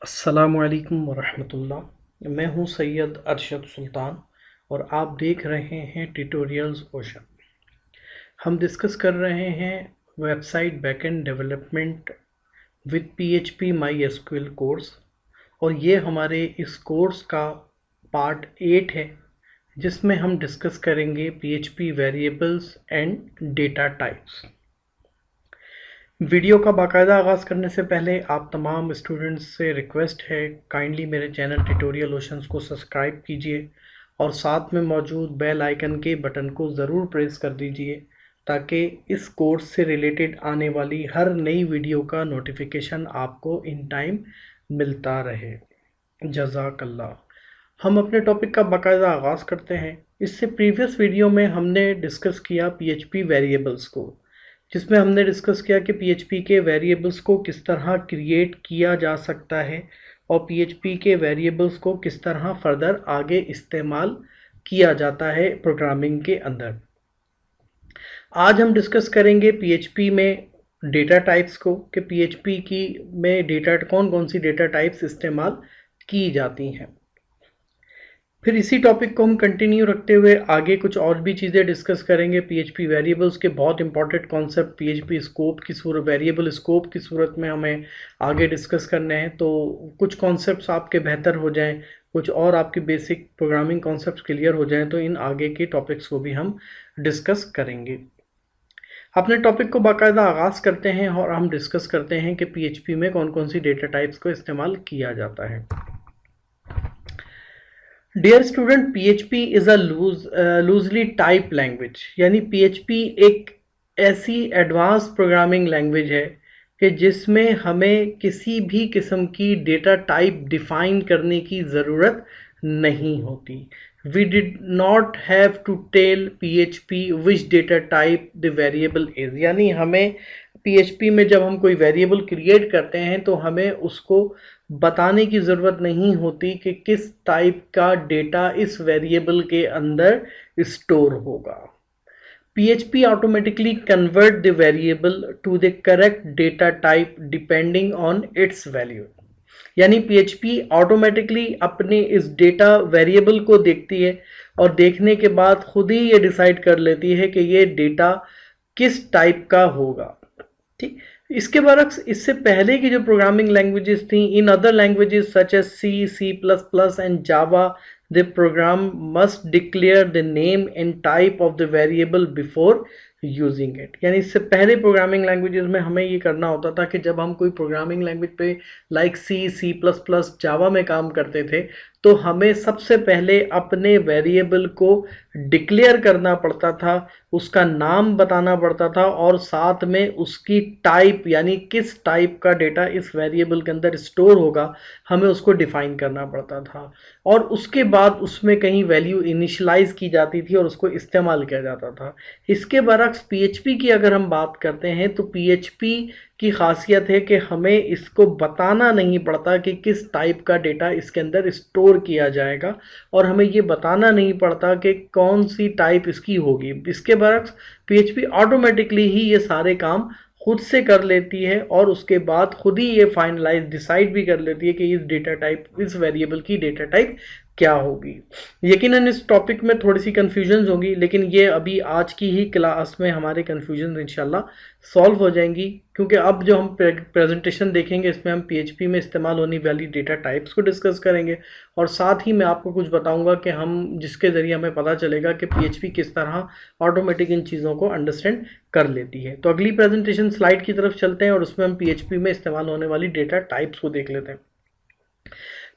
अस्सलामुअलैकुम वरहमतुल्लाह। मैं हूं सैयद अरशद सुल्तान और आप देख रहे हैं ट्यूटोरियल्स ओशन। हम डिस्कस कर रहे हैं website backend development with PHP my SQL course और ये हमारे इस कोर्स का पार्ट 8 है जिसमें हम डिस्कस करेंगे PHP variables and data types. Video का बाकायदा आगाज़ करने से पहले आप तमाम स्टूडेंट्स से रिक्वेस्ट है काइंडली मेरे चैनल ट्यूटोरियल ओशंस को सब्सक्राइब कीजिए और साथ में मौजूद बेल आइकन के बटन को ज़रूर प्रेस कर दीजिए ताकि इस कोर्स से रिलेटेड आने वाली हर नई वीडियो का नोटिफिकेशन आपको इन टाइम मिलता रहे। जज़ाकल्लाह। हम अपने टॉपिक का बाकायदा आगाज़ करते हैं। इससे प्रीवियस वीडियो में हमने डिस्कस किया पीएचपी वेरिएबल्स को, जिसमें हमने डिस्कस किया कि पीएचपी के वेरिएबल्स को किस तरह क्रिएट किया जा सकता है और पीएचपी के वेरिएबल्स को किस तरह फर्दर आगे इस्तेमाल किया जाता है प्रोग्रामिंग के अंदर। आज हम डिस्कस करेंगे पीएचपी में डेटा टाइप्स को कि पीएचपी की में डेटा कौन सी डेटा टाइप्स इस्तेमाल की जाती हैं। फिर इसी टॉपिक को हम कंटिन्यू रखते हुए आगे कुछ और भी चीज़ें डिस्कस करेंगे। पीएचपी वेरिएबल्स के बहुत इंपॉर्टेंट कॉन्सेप्ट पीएचपी स्कोप की सूरत, वेरिएबल स्कोप की सूरत में हमें आगे डिस्कस करने हैं, तो कुछ कॉन्सेप्ट्स आपके बेहतर हो जाएं, कुछ और आपकी बेसिक प्रोग्रामिंग कॉन्सेप्ट्स क्लियर हो जाएं, तो इन आगे के टॉपिक्स को भी हम डिस्कस करेंगे। अपने टॉपिक को बाकायदा आगाज़ करते हैं और हम डिस्कस करते हैं कि पीएचपी में कौन सी डेटा टाइप्स को इस्तेमाल किया जाता है। Dear student, PHP is a loosely type language, यानी PHP एक ऐसी एडवांस प्रोग्रामिंग लैंग्वेज है कि जिसमें हमें किसी भी किस्म की डेटा टाइप डिफाइन करने की ज़रूरत नहीं होती। We did not have to tell PHP which data type the variable is, यानी हमें PHP में जब हम कोई वेरिएबल क्रिएट करते हैं तो हमें उसको बताने की ज़रूरत नहीं होती कि किस टाइप का डेटा इस वेरिएबल के अंदर स्टोर होगा। PHP automatically convert the variable to the correct data type depending on its value, यानी PHP ऑटोमेटिकली अपने इस डेटा वेरिएबल को देखती है और देखने के बाद खुद ही ये डिसाइड कर लेती है कि ये डेटा किस टाइप का होगा। ठीक, इसके बरक्स इससे पहले की जो प्रोग्रामिंग लैंग्वेजेस थी, in other languages such as C++ and Java, the program must declare the name and type of the variable before using it, यानी इससे पहले प्रोग्रामिंग लैंग्वेजेस में हमें ये करना होता था कि जब हम कोई प्रोग्रामिंग लैंग्वेज पे लाइक C++, जावा में काम करते थे तो हमें सबसे पहले अपने वेरिएबल को डिक्लेयर करना पड़ता था, उसका नाम बताना पड़ता था और साथ में उसकी टाइप, यानी किस टाइप का डेटा इस वेरिएबल के अंदर स्टोर होगा, हमें उसको डिफाइन करना पड़ता था और उसके बाद उसमें कहीं वैल्यू इनिशियलाइज की जाती थी और उसको इस्तेमाल किया जाता था। इसके बरक्स PHP की अगर हम बात करते हैं तो PHP की खासियत है कि हमें इसको बताना नहीं पड़ता कि किस टाइप का डेटा इसके अंदर स्टोर किया जाएगा और हमें ये बताना नहीं पड़ता कि कौन सी टाइप इसकी होगी। इसके बरक्स PHP ऑटोमेटिकली ही ये सारे काम खुद से कर लेती है और उसके बाद खुद ही ये फाइनलाइज डिसाइड भी कर लेती है कि इस डेटा टाइप, इस वेरिएबल की डेटा टाइप क्या होगी। यकीनन इस टॉपिक में थोड़ी सी कन्फ्यूजन होगी, लेकिन ये अभी आज की ही क्लास में हमारे कन्फ्यूजन इंशाल्लाह सॉल्व हो जाएंगी, क्योंकि अब जो हम प्रेजेंटेशन देखेंगे इसमें हम PHP में इस्तेमाल होने वाली डेटा टाइप्स को डिस्कस करेंगे और साथ ही मैं आपको कुछ बताऊंगा कि हम जिसके ज़रिए हमें पता चलेगा कि PHP किस तरह ऑटोमेटिक इन चीज़ों को अंडरस्टैंड कर लेती है। तो अगली प्रेजेंटेशन स्लाइड की तरफ चलते हैं और उसमें हम PHP में इस्तेमाल होने वाली डेटा टाइप्स को देख लेते हैं।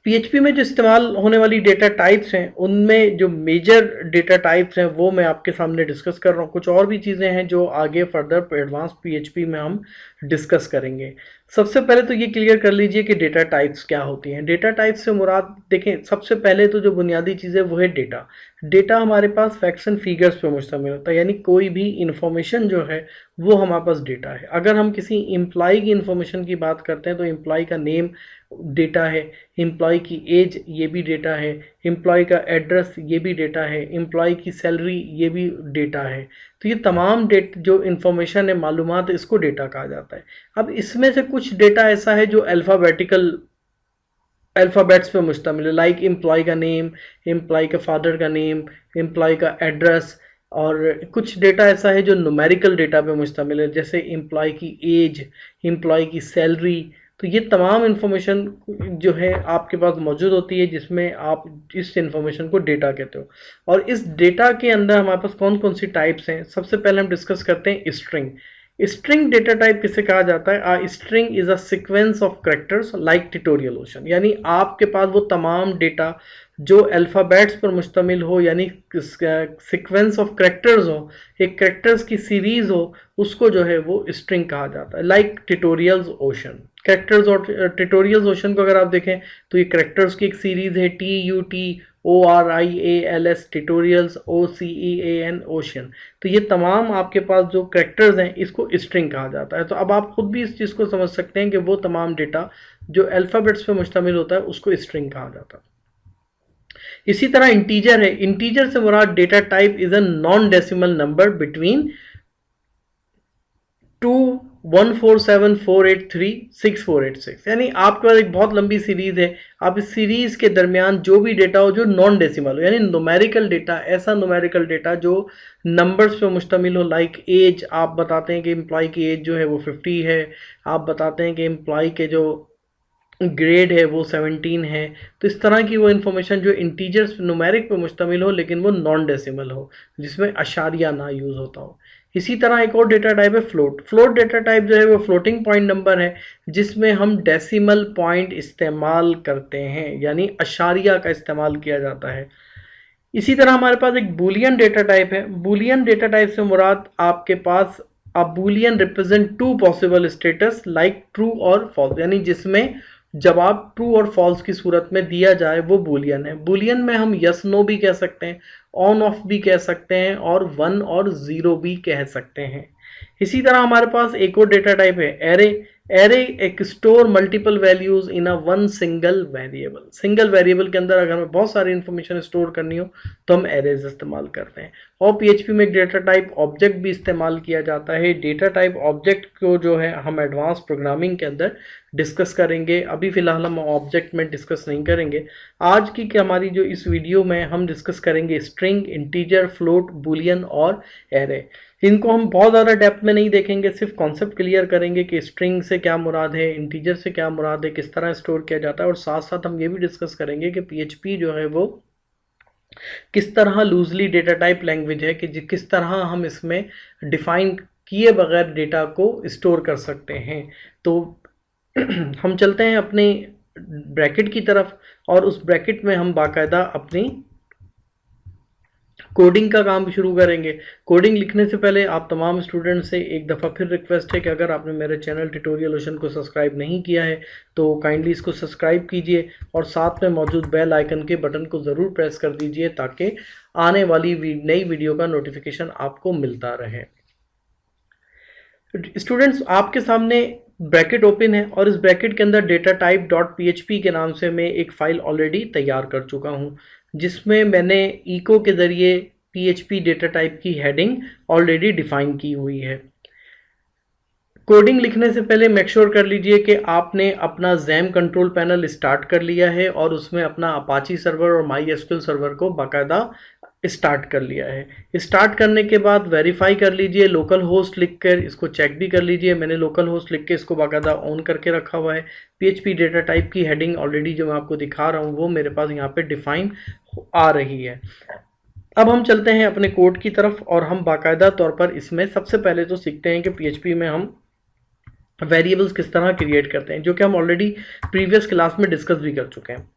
PHP में जो इस्तेमाल होने वाली डेटा टाइप्स हैं उनमें जो मेजर डेटा टाइप्स हैं वो मैं आपके सामने डिस्कस कर रहा हूँ। कुछ और भी चीज़ें हैं जो आगे फर्दर एडवांस PHP में हम डिस्कस करेंगे। सबसे पहले तो ये क्लियर कर लीजिए कि डेटा टाइप्स क्या होती हैं। डेटा टाइप्स से मुराद देखें, सबसे पहले तो जो बुनियादी चीज़ है वो है डेटा। डेटा हमारे पास फैक्ट्स एंड फिगर्स पे मुश्तमिल होता है, यानी कोई भी इंफॉर्मेशन जो है वो हमारे पास डेटा है। अगर हम किसी एम्प्लॉय की इंफॉर्मेशन की बात करते हैं तो एम्प्लॉय का नेम डेटा है, एम्प्लॉय की एज ये भी डेटा है, एम्प्लॉय का एड्रेस ये भी डेटा है, एम्प्लॉय की सैलरी ये भी डेटा है। तो ये तमाम जो इन्फॉर्मेशन है, मालूमात, इसको डेटा कहा जाता है। अब इसमें से कुछ डेटा ऐसा है जो अल्फ़ाबेटिकल अल्फ़ाबेट्स पे मुश्तमिल है, लाइक एम्प्लॉय का नेम, एम्प्लॉय का फादर का नेम, एम्प्लॉय का एड्रेस। और कुछ डेटा ऐसा है जो न्यूमेरिकल डेटा पे मुश्तमिल है, जैसे एम्प्लॉय की एज, एम्प्लॉय की सैलरी। तो ये तमाम इन्फॉर्मेशन जो है आपके पास मौजूद होती है, जिसमें आप इस इन्फॉर्मेशन को डेटा कहते हो। और इस डेटा के अंदर हमारे पास कौन कौन सी टाइप्स हैं, सबसे पहले हम डिस्कस करते हैं स्ट्रिंग। स्ट्रिंग डेटा टाइप किसे कहा जाता है? A string is a sequence of characters like tutorial ocean, यानी आपके पास वो तमाम डेटा जो अल्फ़ाबेट्स पर मुश्तमिल हो, यानी सीक्वेंस ऑफ कैरेक्टर्स हो, एक कैरेक्टर्स की सीरीज हो, उसको जो है वो स्ट्रिंग कहा जाता है, लाइक ट्यूटोरियल्स ओशन। कैरेक्टर्स और ट्यूटोरियल्स ओशन को अगर आप देखें तो ये कैरेक्टर्स की एक सीरीज है, TUTORIALS, ट्यूटोरियल्स, OCEAN, ओशन। तो ये तमाम आपके पास जो कैरेक्टर्स हैं इसको स्ट्रिंग कहा जाता है। तो अब आप खुद भी इस चीज़ को समझ सकते हैं कि वो तमाम डेटा जो अल्फ़ाबेट्स पे मुश्तमिल होता है उसको स्ट्रिंग कहा जाता है। इसी तरह इंटीजर है। इंटीजर से मुराद data type is a non decimal number between 2 147 483 6486, यानी आपके पास एक बहुत लंबी सीरीज है, आप इस सीरीज के दरमियान जो भी डेटा हो जो नॉन डेसिमल हो, यानी न्यूमेरिकल डेटा, ऐसा न्यूमेरिकल डेटा जो नंबर्स पे मुश्तमिल हो, लाइक एज, आप बताते हैं कि एम्प्लॉय की एज जो है वो 50 है, आप बताते हैं कि एम्प्लॉय के जो ग्रेड है वो 17 है। तो इस तरह की वो इन्फॉर्मेशन जो इंटीजर्स न्यूमेरिक पे मुश्तमिल हो लेकिन वो नॉन डेसिमल हो, जिसमें अशारिया ना यूज़ होता हो। इसी तरह एक और डेटा टाइप है फ्लोट। फ्लोट डेटा टाइप जो है वो फ्लोटिंग पॉइंट नंबर है, जिसमें हम डेसिमल पॉइंट इस्तेमाल करते हैं, यानी अशारिया का इस्तेमाल किया जाता है। इसी तरह हमारे पास एक बूलियन डेटा टाइप है। बूलियन डेटा टाइप से मुराद आपके पास a boolean represent two possible status like true और फॉल्स, यानी जिसमें जवाब ट्रू और फॉल्स की सूरत में दिया जाए वो बूलियन है। बूलियन में हम यस नो भी कह सकते हैं, ऑन ऑफ भी कह सकते हैं, और 1 और 0 भी कह सकते हैं। इसी तरह हमारे पास एक और डेटा टाइप है एरे। एरे एक store multiple values in a one single variable. Single variable के अंदर अगर हमें बहुत सारी इंफॉर्मेशन स्टोर करनी हो तो हम एरेज इस्तेमाल करते हैं। और पीएचपी में एक डेटा टाइप ऑब्जेक्ट भी इस्तेमाल किया जाता है। डेटा टाइप ऑब्जेक्ट को जो है हम एडवांस प्रोग्रामिंग के अंदर डिस्कस करेंगे, अभी फिलहाल हम ऑब्जेक्ट में डिस्कस नहीं करेंगे। आज की हमारी जो इस वीडियो में हम डिस्कस करेंगे स्ट्रिंग, इंटीजर, फ्लोट, बूलियन और एरे। इनको हम बहुत ज़्यादा डेप्थ में नहीं देखेंगे, सिर्फ कॉन्सेप्ट क्लियर करेंगे कि स्ट्रिंग से क्या मुराद है, इंटीजर से क्या मुराद है, किस तरह स्टोर किया जाता है, और साथ साथ हम ये भी डिस्कस करेंगे कि पीएचपी जो है वो किस तरह लूजली डेटा टाइप लैंग्वेज है, कि किस तरह हम इसमें डिफाइन किए बगैर डेटा को स्टोर कर सकते हैं। तो हम चलते हैं अपने ब्रैकेट की तरफ, और उस ब्रैकेट में हम बाकायदा अपनी कोडिंग का काम शुरू करेंगे। कोडिंग लिखने से पहले आप तमाम स्टूडेंट से एक दफ़ा फिर रिक्वेस्ट है कि अगर आपने मेरे चैनल ट्यूटोरियल ओशन को सब्सक्राइब नहीं किया है तो काइंडली इसको सब्सक्राइब कीजिए, और साथ में मौजूद बेल आइकन के बटन को ज़रूर प्रेस कर दीजिए ताकि आने वाली नई वीडियो का नोटिफिकेशन आपको मिलता रहे। स्टूडेंट्स, आपके सामने ब्रैकेट ओपन है, और इस ब्रैकेट के अंदर डेटा टाइप डॉट पीएचपी के नाम से मैं एक फ़ाइल ऑलरेडी तैयार कर चुका हूं, जिसमें मैंने इको के ज़रिए पीएचपी डेटा टाइप की हेडिंग ऑलरेडी डिफ़ाइन की हुई है। कोडिंग लिखने से पहले मेक श्योर कर लीजिए कि आपने अपना जैम कंट्रोल पैनल स्टार्ट कर लिया है, और उसमें अपना अपाची सर्वर और माई एसक्यूएल सर्वर को बाकायदा स्टार्ट कर लिया है। स्टार्ट करने के बाद वेरीफाई कर लीजिए लोकल होस्ट लिखकर, इसको चेक भी कर लीजिए। मैंने लोकल होस्ट लिख के इसको बाकायदा ऑन करके रखा हुआ है। पीएचपी डेटा टाइप की हेडिंग ऑलरेडी जो मैं आपको दिखा रहा हूँ वो मेरे पास यहाँ पे डिफाइन आ रही है। अब हम चलते हैं अपने कोड की तरफ, और हम बाकायदा तौर पर इसमें सबसे पहले तो सीखते हैं कि पीएचपी में हम वेरिएबल्स किस तरह क्रिएट करते हैं, जो कि हम ऑलरेडी प्रीवियस क्लास में डिस्कस भी कर चुके हैं।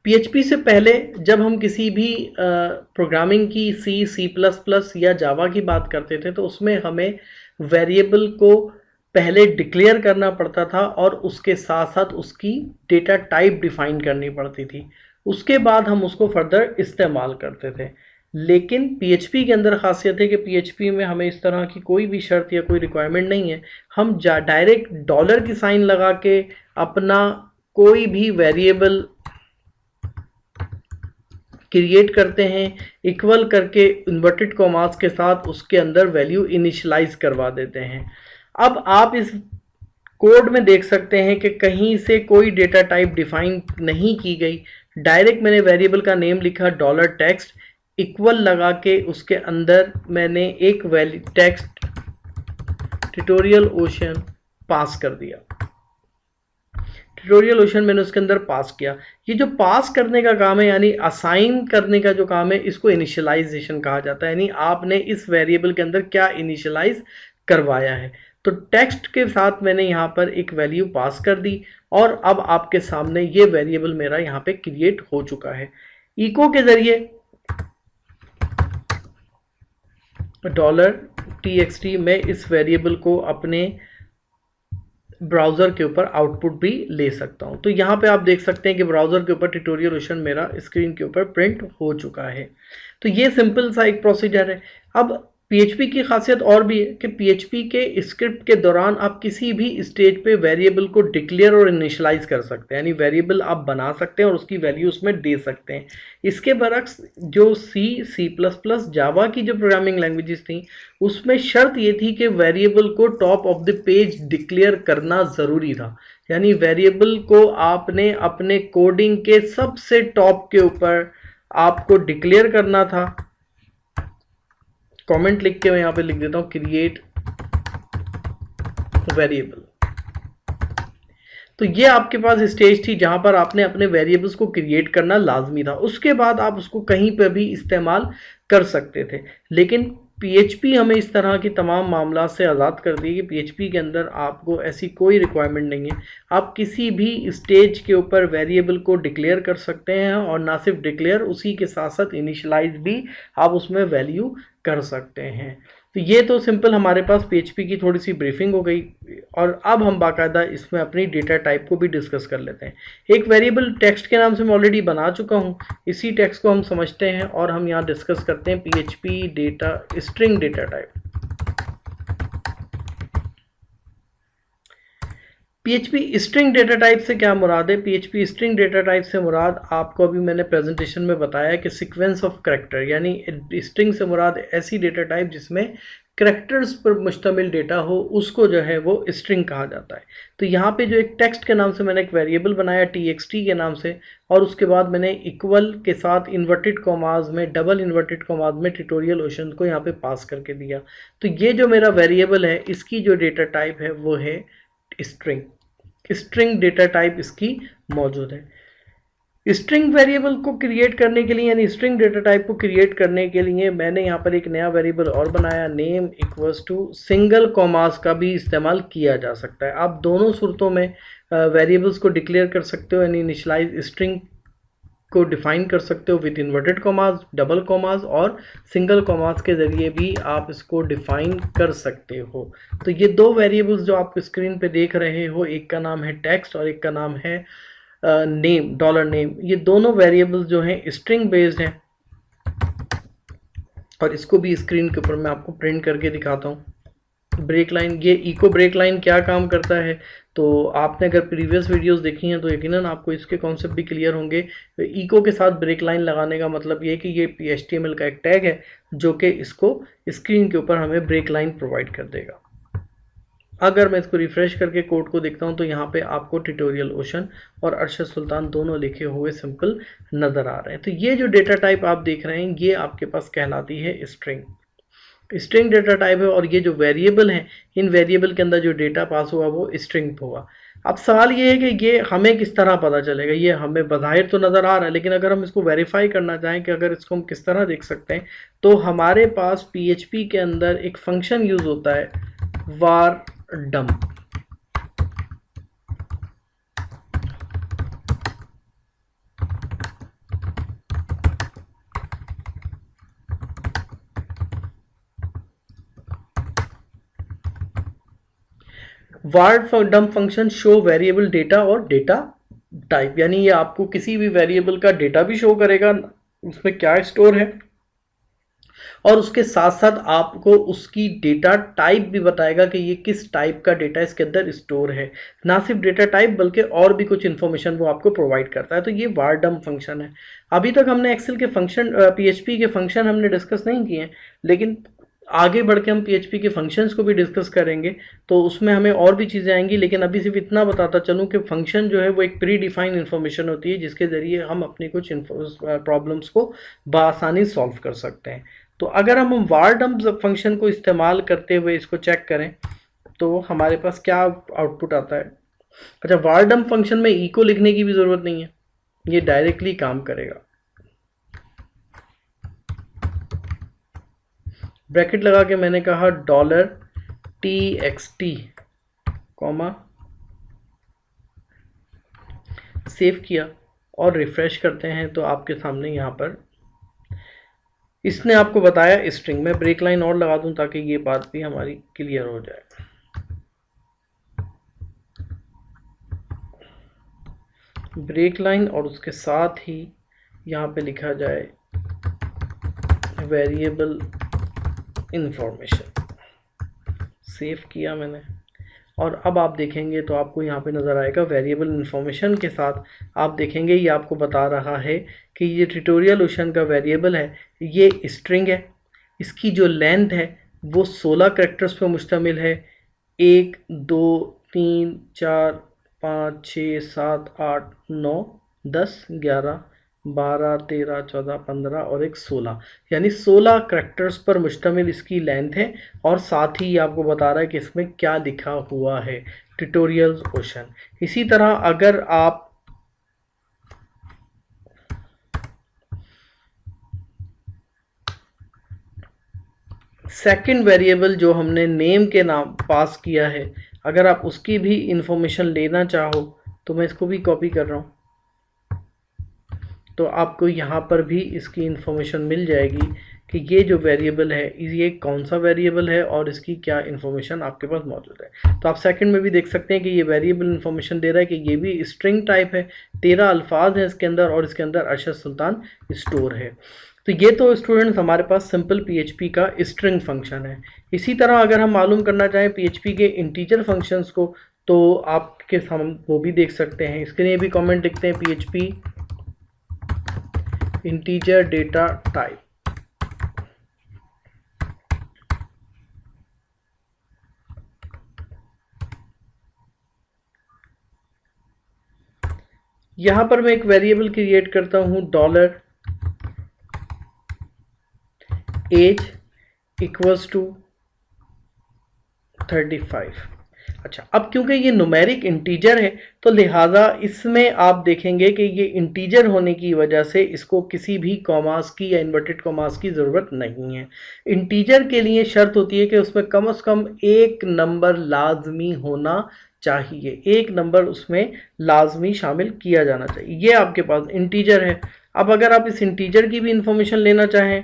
पीएचपी से पहले जब हम किसी भी प्रोग्रामिंग की सी प्लस प्लस या जावा की बात करते थे तो उसमें हमें वेरिएबल को पहले डिक्लेयर करना पड़ता था, और उसके साथ साथ उसकी डेटा टाइप डिफाइन करनी पड़ती थी। उसके बाद हम उसको फर्दर इस्तेमाल करते थे। लेकिन पीएचपी के अंदर खासियत है कि पीएचपी में हमें इस तरह की कोई भी शर्त या कोई रिक्वायरमेंट नहीं है। हम डायरेक्ट डॉलर की साइन लगा के अपना कोई भी वेरिएबल क्रिएट करते हैं, इक्वल करके इन्वर्टेड कॉमास के साथ उसके अंदर वैल्यू इनिशियलाइज करवा देते हैं। अब आप इस कोड में देख सकते हैं कि कहीं से कोई डेटा टाइप डिफाइन नहीं की गई, डायरेक्ट मैंने वेरिएबल का नेम लिखा डॉलर टेक्स्ट इक्वल लगा के उसके अंदर मैंने एक वैल्यू टेक्स्ट ट्यूटोरियल ओशन पास कर दिया। ट्यूटोरियल ओशन मैंने उसके अंदर पास किया। ये जो पास करने का काम है यानी असाइन करने का जो काम है, इसको इनिशियलाइजेशन कहा जाता है। यानी आपने इस वेरिएबल के अंदर क्या इनिशियलाइज करवाया है। तो टेक्स्ट के साथ मैंने यहाँ पर एक वैल्यू पास कर दी और अब आपके सामने ये वेरिएबल मेरा यहाँ पे क्रिएट हो चुका है। इको के जरिए $txt मैं इस वेरिएबल को अपने ब्राउज़र के ऊपर आउटपुट भी ले सकता हूं। तो यहाँ पे आप देख सकते हैं कि ब्राउज़र के ऊपर ट्यूटोरियल ओशन मेरा स्क्रीन के ऊपर प्रिंट हो चुका है। तो ये सिंपल सा एक प्रोसीजर है। अब PHP की खासियत और भी है कि PHP के स्क्रिप्ट के दौरान आप किसी भी स्टेज पे वेरिएबल को डिक्लेयर और इनिशियलाइज कर सकते हैं, यानी वेरिएबल आप बना सकते हैं और उसकी वैल्यू उसमें दे सकते हैं। इसके बरक्स जो C++, जावा की जो प्रोग्रामिंग लैंग्वेजेस थी उसमें शर्त ये थी कि वेरिएबल को top of the page declare करना ज़रूरी था। यानी वेरिएबल को आपने अपने कोडिंग के सबसे टॉप के ऊपर आपको डिक्लेयर करना था। कमेंट लिख के मैं यहाँ पे लिख देता हूँ क्रिएट वेरिएबल। तो ये आपके पास स्टेज थी जहां पर आपने अपने वेरिएबल्स को क्रिएट करना लाजमी था। उसके बाद आप उसको कहीं पर भी इस्तेमाल कर सकते थे, लेकिन PHP हमें इस तरह की तमाम मामला से आज़ाद कर दी कि PHP के अंदर आपको ऐसी कोई रिक्वायरमेंट नहीं है। आप किसी भी स्टेज के ऊपर वेरिएबल को डिक्लेयर कर सकते हैं और ना सिर्फ डिक्लेयर, उसी के साथ साथ इनिशियलाइज भी आप उसमें वैल्यू कर सकते हैं। तो ये तो सिंपल हमारे पास PHP की थोड़ी सी ब्रीफिंग हो गई और अब हम बाकायदा इसमें अपनी डेटा टाइप को भी डिस्कस कर लेते हैं। एक वेरिएबल टेक्स्ट के नाम से मैं ऑलरेडी बना चुका हूँ, इसी टेक्स्ट को हम समझते हैं और हम यहाँ डिस्कस करते हैं PHP data string data type. PHP string data type से क्या मुराद है? PHP स्ट्रिंग डेटा टाइप से मुराद आपको अभी मैंने प्रेजेंटेशन में बताया कि सीक्वेंस ऑफ करैक्टर, यानी स्ट्रिंग से मुराद ऐसी डेटा टाइप जिसमें करैक्टर्स पर मुश्तमिल डेटा हो, उसको जो है वो स्ट्रिंग कहा जाता है। तो यहाँ पे जो एक टेक्स्ट के नाम से मैंने एक वेरिएबल बनाया TXT के नाम से, और उसके बाद मैंने इक्वल के साथ इन्वर्टेड कॉमाज में, डबल इन्वर्टेड कॉमाज में ट्यूटोरियल ओशन को यहाँ पे पास करके दिया। तो ये जो मेरा वेरिएबल है इसकी जो डेटा टाइप है वो है स्ट्रिंग। स्ट्रिंग डेटा टाइप इसकी मौजूद है। स्ट्रिंग वेरिएबल को क्रिएट करने के लिए, यानी स्ट्रिंग डेटा टाइप को क्रिएट करने के लिए मैंने यहाँ पर एक नया वेरिएबल और बनाया, name equals to single commas का भी इस्तेमाल किया जा सकता है। आप दोनों सूरतों में वेरिएबल्स को डिक्लेयर कर सकते हो, यानी इनिशियलाइज स्ट्रिंग को डिफाइन कर सकते हो with inverted commas, double commas और सिंगल कॉमास के जरिए भी आप इसको डिफाइन कर सकते हो। तो ये दो वेरिएबल्स जो आप स्क्रीन पे देख रहे हो, एक का नाम है टेक्स्ट और एक का नाम है नेम, डॉलर नेम। ये दोनों वेरिएबल्स जो हैं स्ट्रिंग बेस्ड हैं और इसको भी स्क्रीन के ऊपर मैं आपको प्रिंट करके दिखाता हूँ। ब्रेक लाइन, ये इको ब्रेक लाइन क्या काम करता है, तो आपने अगर प्रीवियस वीडियोस देखी हैं तो यकीनन आपको इसके कॉन्सेप्ट भी क्लियर होंगे। इको के साथ ब्रेक लाइन लगाने का मतलब ये है कि ये HTML का एक टैग है जो कि इसको स्क्रीन के ऊपर हमें ब्रेक लाइन प्रोवाइड कर देगा। अगर मैं इसको रिफ्रेश करके कोड को देखता हूं तो यहाँ पे आपको ट्यूटोरियल ओशन और अरशद सुल्तान दोनों लिखे हुए सिंपल नज़र आ रहे हैं। तो ये जो डेटा टाइप आप देख रहे हैं ये आपके पास कहलाती है स्ट्रिंग। स्ट्रिंग डेटा टाइप है और ये जो वेरिएबल हैं, इन वेरिएबल के अंदर जो डेटा पास हुआ वो स्ट्रिंग होगा। अब सवाल ये है कि ये हमें किस तरह पता चलेगा? ये हमें बज़ाहिर तो नज़र आ रहा है, लेकिन अगर हम इसको वेरीफाई करना चाहें कि अगर इसको हम किस तरह देख सकते हैं, तो हमारे पास PHP के अंदर एक फंक्शन यूज़ होता है var dump। var dump function show variable data और डेटा टाइप, यानी ये आपको किसी भी वेरिएबल का डेटा भी शो करेगा, उसमें क्या स्टोर है, और उसके साथ साथ आपको उसकी डेटा टाइप भी बताएगा कि ये किस टाइप का डेटा इसके अंदर स्टोर है। ना सिर्फ डेटा टाइप बल्कि और भी कुछ इन्फॉर्मेशन वो आपको प्रोवाइड करता है। तो ये var dump फंक्शन है। अभी तक हमने एक्सेल के फंक्शन, PHP के फंक्शन हमने डिस्कस नहीं किए हैं, लेकिन आगे बढ़ के हम PHP के फंक्शंस को भी डिस्कस करेंगे, तो उसमें हमें और भी चीज़ें आएंगी, लेकिन अभी सिर्फ इतना बताता चलूँ कि फंक्शन जो है वो एक प्री डिफाइंड इन्फॉर्मेशन होती है जिसके ज़रिए हम अपनी कुछ प्रॉब्लम्स को बआसानी सॉल्व कर सकते हैं। तो अगर हम var dump फंक्शन को इस्तेमाल करते हुए इसको चेक करें तो हमारे पास क्या आउटपुट आता है। अच्छा, var dump फंक्शन में इको लिखने की भी ज़रूरत नहीं है, ये डायरेक्टली काम करेगा। ब्रैकेट लगा के मैंने कहा $txt, कॉमा, सेव किया और रिफ्रेश करते हैं तो आपके सामने यहाँ पर इसने आपको बताया स्ट्रिंग। मैं ब्रेक लाइन और लगा दूं ताकि ये बात भी हमारी क्लियर हो जाए। ब्रेक लाइन और उसके साथ ही यहाँ पे लिखा जाए वेरिएबल इंफॉर्मेशन। सेव किया मैंने और अब आप देखेंगे तो आपको यहाँ पे नज़र आएगा वेरिएबल इंफॉर्मेशन के साथ आप देखेंगे ये आपको बता रहा है कि ये ट्यूटोरियल ओशन का वेरिएबल है, ये स्ट्रिंग है, इसकी जो लेंथ है वो 16 कैरेक्टर्स पर मुश्तमिल है। 1 2 3 4 5 6 7 8 9 10 11 12 13 14 15 और एक 16, यानी 16 करैक्टर्स पर मुश्तमिल इसकी लेंथ है। और साथ ही ये आपको बता रहा है कि इसमें क्या लिखा हुआ है, ट्यूटोरियल ओशन। इसी तरह अगर आप सेकंड वेरिएबल जो हमने नेम के नाम पास किया है, अगर आप उसकी भी इंफॉर्मेशन लेना चाहो तो मैं इसको भी कॉपी कर रहा हूँ, तो आपको यहाँ पर भी इसकी इंफॉर्मेशन मिल जाएगी कि ये जो वेरिएबल है ये कौन सा वेरिएबल है और इसकी क्या इंफॉर्मेशन आपके पास मौजूद है। तो आप सेकंड में भी देख सकते हैं कि ये वेरिएबल इंफॉर्मेशन दे रहा है कि ये भी स्ट्रिंग टाइप है, 13 अल्फाज हैं इसके अंदर और इसके अंदर अरशद सुल्तान स्टोर है। तो ये तो स्टूडेंट्स हमारे पास सिंपल PHP का स्ट्रिंग फंक्शन है। इसी तरह अगर हम मालूम करना चाहें PHP के इंटीजर फंक्शंस को तो आपके सामने वो भी देख सकते हैं। इसके लिए भी कमेंट लिखते हैं PHP इंटीजर डेटा टाइप। यहां पर मैं एक वेरिएबल क्रिएट करता हूं $age इक्वल्स टू 35। अच्छा, अब क्योंकि ये न्यूमेरिक इंटीजर है तो लिहाजा इसमें आप देखेंगे कि ये इंटीजर होने की वजह से इसको किसी भी कॉमास की या इन्वर्टेड कॉमास की ज़रूरत नहीं है। इंटीजर के लिए शर्त होती है कि उसमें कम से कम एक नंबर लाजमी होना चाहिए, एक नंबर उसमें लाजमी शामिल किया जाना चाहिए। ये आपके पास इंटीजर है। अब अगर आप इस इंटीजर की भी इंफॉर्मेशन लेना चाहें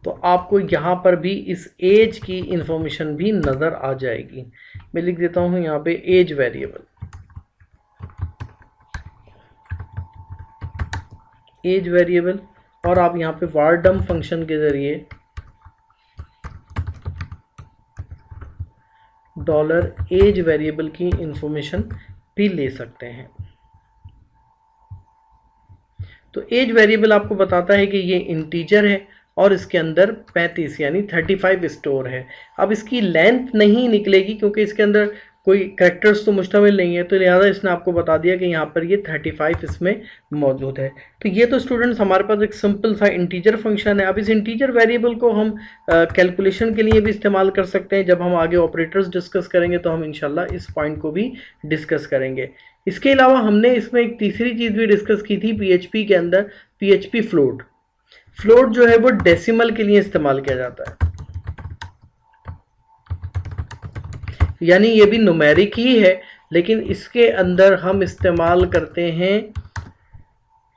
तो आपको यहाँ पर भी इस एज की इंफॉर्मेशन भी नज़र आ जाएगी। मैं लिख देता हूँ यहाँ पे एज वेरिएबल, एज वेरिएबल, और आप यहाँ पे var dump फंक्शन के ज़रिए $age वेरिएबल की इंफॉर्मेशन भी ले सकते हैं। तो एज वेरिएबल आपको बताता है कि ये इंटीजर है और इसके अंदर 35 यानी 35 स्टोर है। अब इसकी लेंथ नहीं निकलेगी क्योंकि इसके अंदर कोई कैरेक्टर्स तो मुश्तमिल नहीं है, तो लिहाजा इसने आपको बता दिया कि यहाँ पर ये 35 इसमें मौजूद है। तो ये तो स्टूडेंट्स हमारे पास एक सिंपल सा इंटीजर फंक्शन है। अब इस इंटीजर वेरिएबल को हम कैलकुलेशन के लिए भी इस्तेमाल कर सकते हैं। जब हम आगे ऑपरेटर्स डिस्कस करेंगे तो हम इंशाल्लाह इस पॉइंट को भी डिस्कस करेंगे। इसके अलावा हमने इसमें एक तीसरी चीज़ भी डिस्कस की थी PHP के अंदर, PHP फ्लोट। फ्लोट जो है वो डेसिमल के लिए इस्तेमाल किया जाता है, यानी ये भी न्यूमेरिक ही है लेकिन इसके अंदर हम इस्तेमाल करते हैं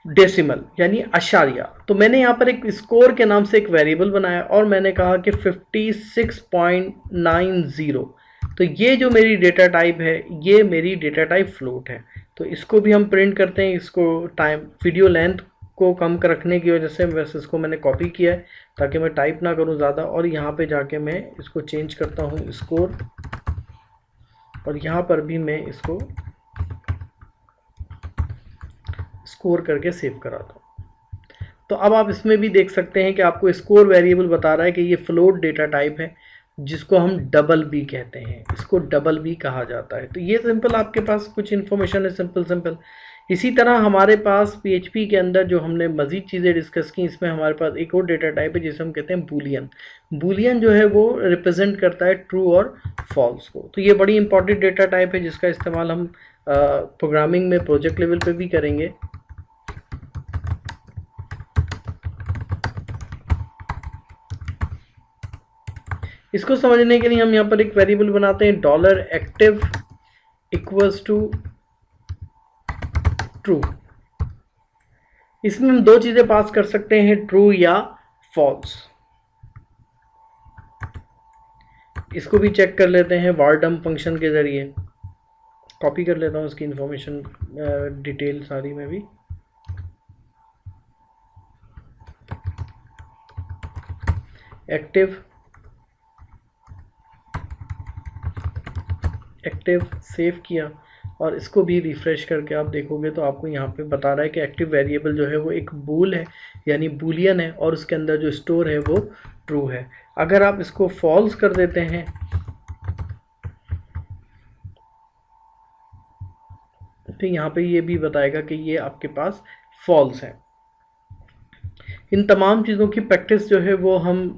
डेसिमल यानी अशारिया। तो मैंने यहाँ पर एक स्कोर के नाम से एक वेरिएबल बनाया और मैंने कहा कि 56.90। तो ये जो मेरी डेटा टाइप है ये मेरी डेटा टाइप फ्लोट है। तो इसको भी हम प्रिंट करते हैं, इसको टाइम वीडियो लेंथ को कम रखने की वजह से बस इसको मैंने कॉपी किया है ताकि मैं टाइप ना करूं ज़्यादा, और यहाँ पे जाके मैं इसको चेंज करता हूँ स्कोर, और यहाँ पर भी मैं इसको स्कोर करके सेव कराता हूँ। तो अब आप इसमें भी देख सकते हैं कि आपको स्कोर वेरिएबल बता रहा है कि ये फ्लोट डेटा टाइप है जिसको हम डबल बी कहते हैं, इसको डबल बी कहा जाता है। तो ये सिंपल आपके पास कुछ इन्फॉर्मेशन है, सिंपल। इसी तरह हमारे पास पीएचपी के अंदर जो हमने मज़ीद चीज़ें डिस्कस की, इसमें हमारे पास एक और डेटा टाइप है जिसे हम कहते हैं बूलियन। बूलियन जो है वो रिप्रेजेंट करता है ट्रू और फॉल्स को। तो ये बड़ी इंपॉर्टेंट डेटा टाइप है जिसका इस्तेमाल हम प्रोग्रामिंग में प्रोजेक्ट लेवल पे भी करेंगे। इसको समझने के लिए हम यहाँ पर एक वेरिएबल बनाते हैं, dollar active equals to true. इसमें हम दो चीजें पास कर सकते हैं, ट्रू या फॉल्स। इसको भी चेक कर लेते हैं वारडम फंक्शन के जरिए। कॉपी कर लेता हूँ इसकी इंफॉर्मेशन डिटेल सारी में भी। एक्टिव सेव किया, और इसको भी रिफ्रेश करके आप देखोगे तो आपको यहाँ पे बता रहा है कि एक्टिव वेरिएबल जो है वो एक बूल है, यानी बूलियन है, और उसके अंदर जो स्टोर है वो ट्रू है। अगर आप इसको फॉल्स कर देते हैं तो यहाँ पे ये भी बताएगा कि ये आपके पास फॉल्स है। इन तमाम चीज़ों की प्रैक्टिस जो है वो हम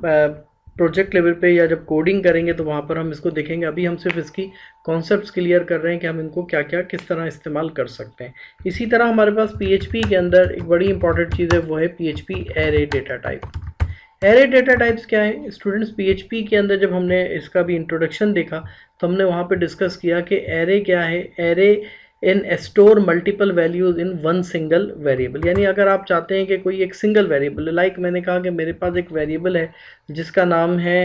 प्रोजेक्ट लेवल पे या जब कोडिंग करेंगे तो वहाँ पर हम इसको देखेंगे। अभी हम सिर्फ इसकी कॉन्सेप्ट्स क्लियर कर रहे हैं कि हम इनको क्या क्या किस तरह इस्तेमाल कर सकते हैं। इसी तरह हमारे पास पीएचपी के अंदर एक बड़ी इंपॉर्टेंट चीज़ है, वो है PHP array data type. Array data types क्या है स्टूडेंट्स? पीएचपी के अंदर जब हमने इसका भी इंट्रोडक्शन देखा तो हमने वहाँ पर डिस्कस किया कि एरे क्या है। Array in store multiple values in one single variable, यानी अगर आप चाहते हैं कि कोई एक सिंगल वेरिएबल, लाइक मैंने कहा कि मेरे पास एक वेरिएबल है जिसका नाम है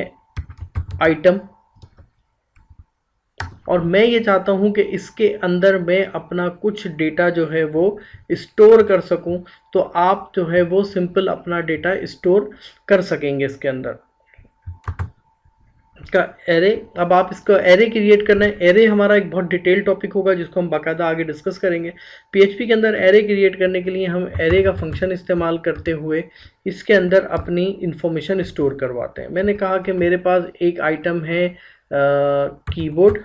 आइटम, और मैं ये चाहता हूं कि इसके अंदर मैं अपना कुछ डेटा जो है वो स्टोर कर सकूं, तो आप जो है वो सिंपल अपना डेटा स्टोर कर सकेंगे इसके अंदर का एरे। अब आप इसको एरे क्रिएट करना है। एरे हमारा एक बहुत डिटेल टॉपिक होगा जिसको हम बाकायदा आगे डिस्कस करेंगे। पीएचपी के अंदर एरे क्रिएट करने के लिए हम एरे का फंक्शन इस्तेमाल करते हुए इसके अंदर अपनी इंफॉर्मेशन स्टोर करवाते हैं। मैंने कहा कि मेरे पास एक आइटम है कीबोर्ड,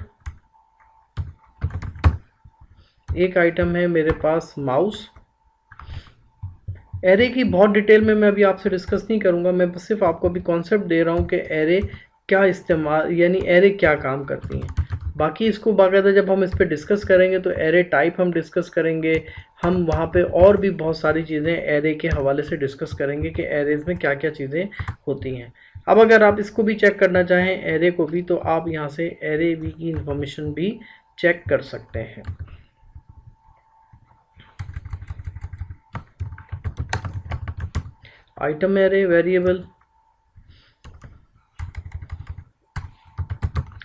एक आइटम है मेरे पास माउस। एरे की बहुत डिटेल में मैं अभी आपसे डिस्कस नहीं करूंगा, मैं बस सिर्फ आपको अभी कॉन्सेप्ट दे रहा हूं कि एरे क्या इस्तेमाल, यानी एरे क्या काम करती हैं। बाकी इसको बाकायदा जब हम इस पर डिस्कस करेंगे तो एरे टाइप हम डिस्कस करेंगे, हम वहाँ पे और भी बहुत सारी चीज़ें एरे के हवाले से डिस्कस करेंगे कि एरेज में क्या क्या चीज़ें होती हैं। अब अगर आप इसको भी चेक करना चाहें एरे को भी, तो आप यहाँ से एरे भी की इंफॉर्मेशन भी चेक कर सकते हैं। आइटम एरे वेरिएबल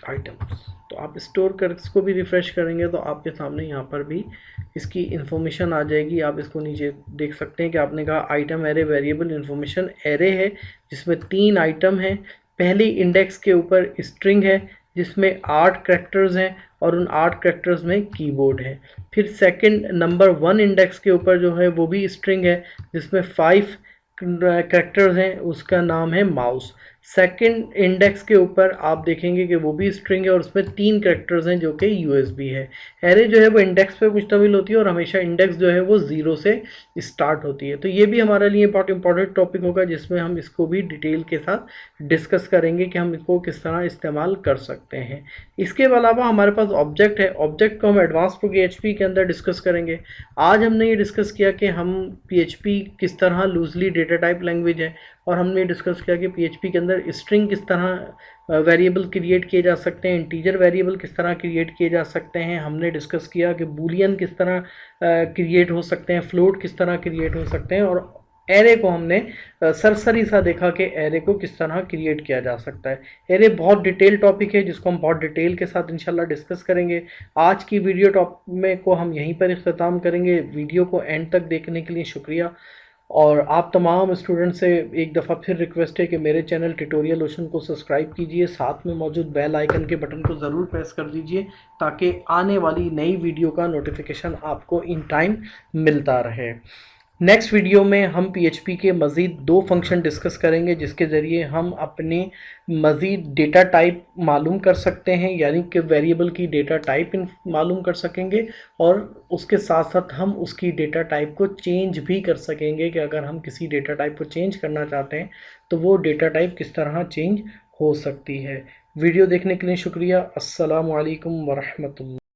आइटम्स, तो आप स्टोर कर इसको भी रिफ्रेश करेंगे तो आपके सामने यहाँ पर भी इसकी इंफॉर्मेशन आ जाएगी। आप इसको नीचे देख सकते हैं कि आपने कहा item array variable information array है जिसमें 3 आइटम हैं। पहली इंडेक्स के ऊपर स्ट्रिंग है जिसमें 8 कैरेक्टर्स हैं और उन 8 कैरेक्टर्स में कीबोर्ड है। फिर सेकंड नंबर 1 इंडेक्स के ऊपर जो है वो भी स्ट्रिंग है जिसमें 5 कैरेक्टर्स हैं, उसका नाम है माउस। सेकंड इंडेक्स के ऊपर आप देखेंगे कि वो भी स्ट्रिंग है और उसमें 3 कैरेक्टर्स हैं जो कि यूएसबी है। एरे जो है वो इंडेक्स पे मुश्तमिल होती है और हमेशा इंडेक्स जो है वो 0 से स्टार्ट होती है। तो ये भी हमारे लिए बहुत इंपॉर्टेंट टॉपिक होगा जिसमें हम इसको भी डिटेल के साथ डिस्कस करेंगे कि हम इसको किस तरह इस्तेमाल कर सकते हैं। इसके अलावा हमारे पास ऑब्जेक्ट है। ऑब्जेक्ट को हम एडवांस पीएचपी के अंदर डिस्कस करेंगे। आज हमने ये डिस्कस किया कि हम पीएचपी किस तरह लूजली डेटा टाइप लैंग्वेज है, और हमने डिस्कस किया कि पीएचपी के अंदर स्ट्रिंग किस तरह वेरिएबल क्रिएट किए जा सकते हैं, इंटीजर वेरिएबल किस तरह क्रिएट किए जा सकते हैं। हमने डिस्कस किया कि बूलियन किस तरह क्रिएट हो सकते हैं, फ्लोट किस तरह क्रिएट हो सकते हैं, और एरे को हमने सरसरी सा देखा कि एरे को किस तरह क्रिएट किया जा सकता है। एरे बहुत डिटेल टॉपिक है जिसको हम बहुत डिटेल के साथ इंशाल्लाह डिस्कस करेंगे। आज की वीडियो टॉपिक में को हम यहीं पर इख्तिताम करेंगे। वीडियो को एंड तक देखने के लिए शुक्रिया। और आप तमाम स्टूडेंट से एक दफ़ा फिर रिक्वेस्ट है कि मेरे चैनल ट्यूटोरियल ओशन को सब्सक्राइब कीजिए, साथ में मौजूद बेल आइकन के बटन को ज़रूर प्रेस कर दीजिए ताकि आने वाली नई वीडियो का नोटिफिकेशन आपको इन टाइम मिलता रहे। नेक्स्ट वीडियो में हम PHP के मज़ीद 2 फंक्शन डिस्कस करेंगे जिसके ज़रिए हम अपने मज़ीद डेटा टाइप मालूम कर सकते हैं, यानी कि वेरिएबल की डेटा टाइप मालूम कर सकेंगे और उसके साथ साथ हम उसकी डेटा टाइप को चेंज भी कर सकेंगे कि अगर हम किसी डेटा टाइप को चेंज करना चाहते हैं तो वो डेटा टाइप किस तरह चेंज हो सकती है। वीडियो देखने के लिए शुक्रिया। अस्सलामु अलैकुम वरहमतुल्लाह।